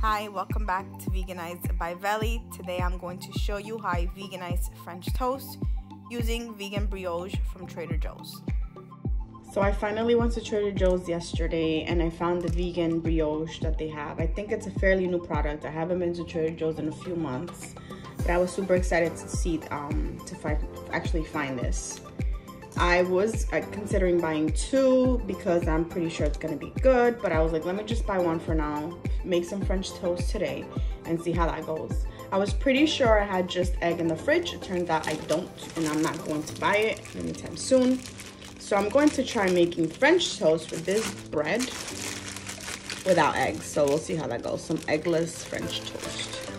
Hi, welcome back to Veganized by Veli. Today I'm going to show you how I veganize French toast using vegan brioche from Trader Joe's. So I finally went to Trader Joe's yesterday and I found the vegan brioche that they have. I think it's a fairly new product. I haven't been to Trader Joe's in a few months, but I was super excited to see actually find this. I was considering buying two because I'm pretty sure it's gonna be good, but I was like, let me just buy one for now, make some French toast today and see how that goes. I was pretty sure I had just egg in the fridge. It turns out I don't, and I'm not going to buy it anytime soon. So I'm going to try making French toast with this bread without eggs. So we'll see how that goes. Some eggless French toast.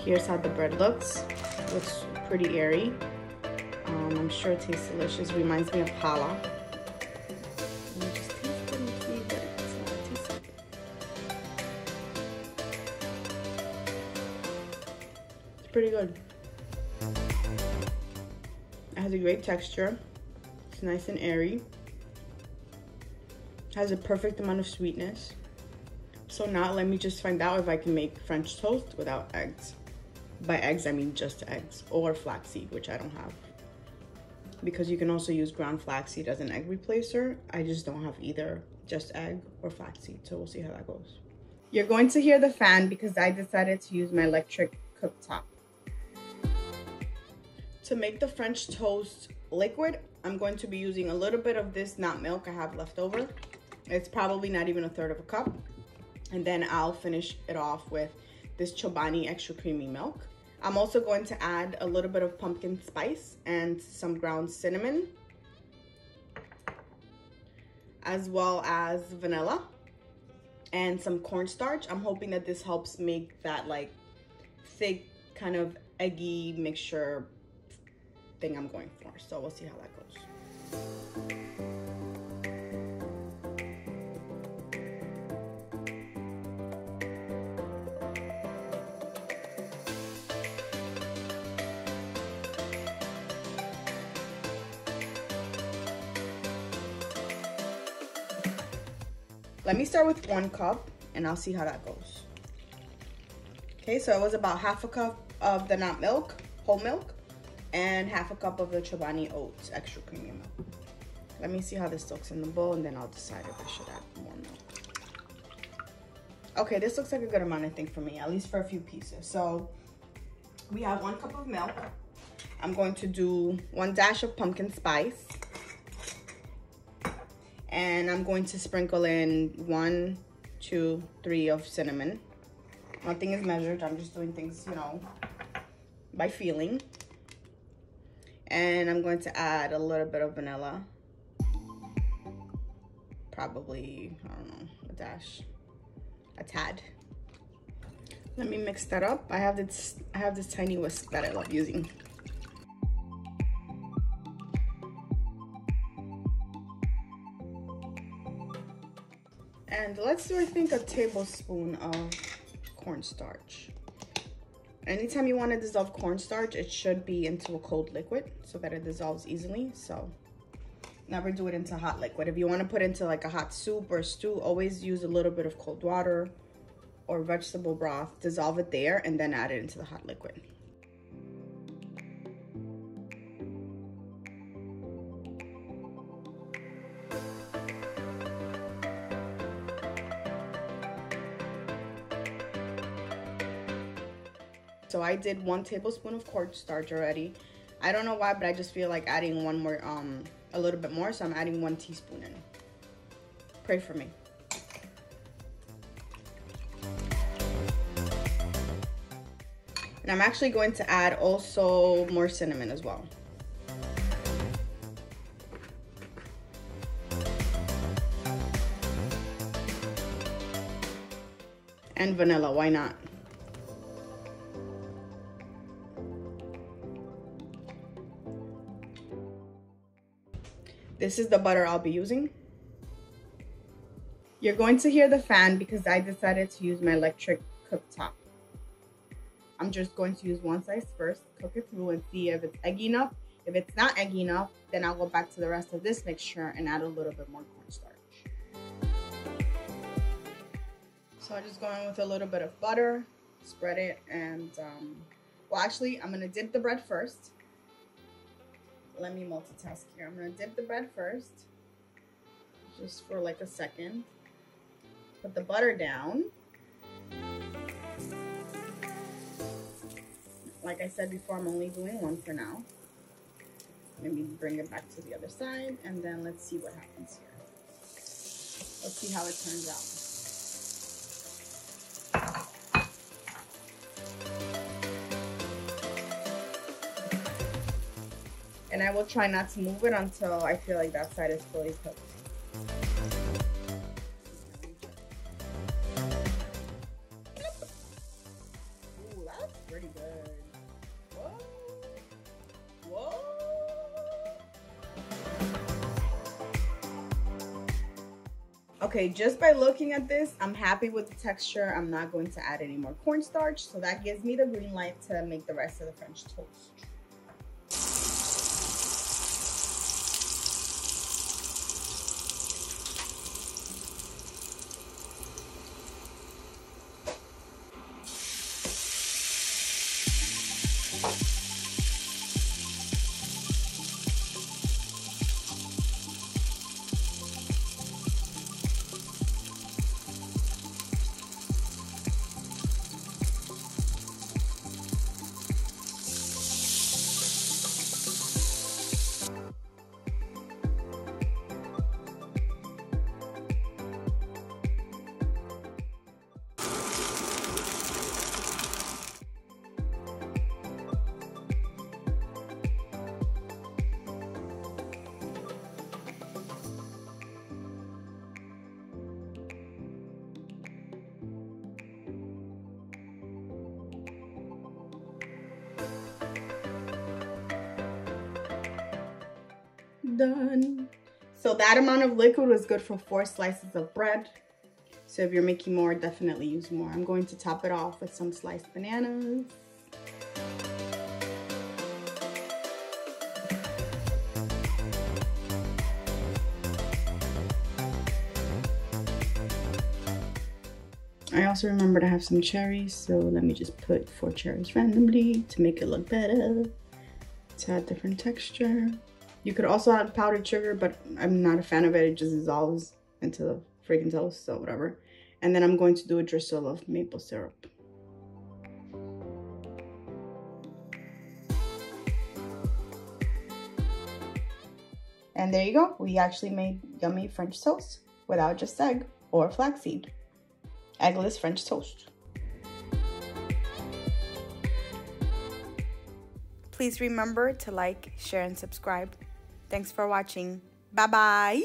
Here's how the bread looks. Looks pretty airy. I'm sure it tastes delicious. Reminds me of challah. Let me just taste it and see what it tastes like. It's pretty good. It has a great texture. It's nice and airy. It has a perfect amount of sweetness. So now let me just find out if I can make French toast without eggs. By eggs, I mean just eggs or flaxseed, which I don't have. Because you can also use ground flaxseed as an egg replacer. I just don't have either just egg or flaxseed, so we'll see how that goes. You're going to hear the fan because I decided to use my electric cooktop. To make the French toast liquid, I'm going to be using a little bit of this nut milk I have left over. It's probably not even a third of a cup. And then I'll finish it off with this Chobani extra creamy milk. I'm also going to add a little bit of pumpkin spice and some ground cinnamon, as well as vanilla and some cornstarch. I'm hoping that this helps make that like thick kind of eggy mixture thing I'm going for. So we'll see how that goes. Let me start with 1 cup and I'll see how that goes. Okay, so it was about half a cup of the nut milk, whole milk, and half a cup of the Chobani oats, extra creamy milk. Let me see how this looks in the bowl and then I'll decide if I should add more milk. Okay, this looks like a good amount, I think, for me, at least for a few pieces. So we have 1 cup of milk. I'm going to do 1 dash of pumpkin spice. And I'm going to sprinkle in 1, 2, 3 of cinnamon. Nothing is measured. I'm just doing things, you know, by feeling. And I'm going to add a little bit of vanilla. Probably, I don't know, a dash, a tad. Let me mix that up. I have this tiny whisk that I love using. And let's do, I think, a tablespoon of cornstarch. Anytime you want to dissolve cornstarch, it should be into a cold liquid so that it dissolves easily. So never do it into hot liquid. If you want to put into like a hot soup or stew, always use a little bit of cold water or vegetable broth, dissolve it there, and then add it into the hot liquid. So I did 1 tablespoon of cornstarch already. I don't know why, but I just feel like adding one more, a little bit more. So I'm adding 1 teaspoon in. Pray for me. And I'm actually going to add also more cinnamon as well. And vanilla, why not? This is the butter I'll be using. You're going to hear the fan because I decided to use my electric cooktop. I'm just going to use 1 slice first, cook it through and see if it's eggy enough. If it's not eggy enough, then I'll go back to the rest of this mixture and add a little bit more cornstarch. So I'm just going with a little bit of butter, spread it, and well, actually, I'm gonna dip the bread first. Let me multitask here. I'm gonna dip the bread first, just for like a second. Put the butter down. Like I said before, I'm only doing one for now. Maybe bring it back to the other side, and then let's see what happens here. Let's see how it turns out. And I will try not to move it until I feel like that side is fully cooked. Ooh, that's pretty good. Whoa. Whoa. Okay, just by looking at this, I'm happy with the texture. I'm not going to add any more cornstarch, so that gives me the green light to make the rest of the French toast. Done. So that amount of liquid was good for 4 slices of bread. So if you're making more, definitely use more. I'm going to top it off with some sliced bananas. I also remember to have some cherries, so let me just put 4 cherries randomly to make it look better, to add different texture. You could also add powdered sugar, but I'm not a fan of it. It just dissolves into the freaking toast, so whatever. And then I'm going to do a drizzle of maple syrup. And there you go. We actually made yummy French toast without just egg or flaxseed. Eggless French toast. Please remember to like, share, and subscribe. Thanks for watching. Bye-bye.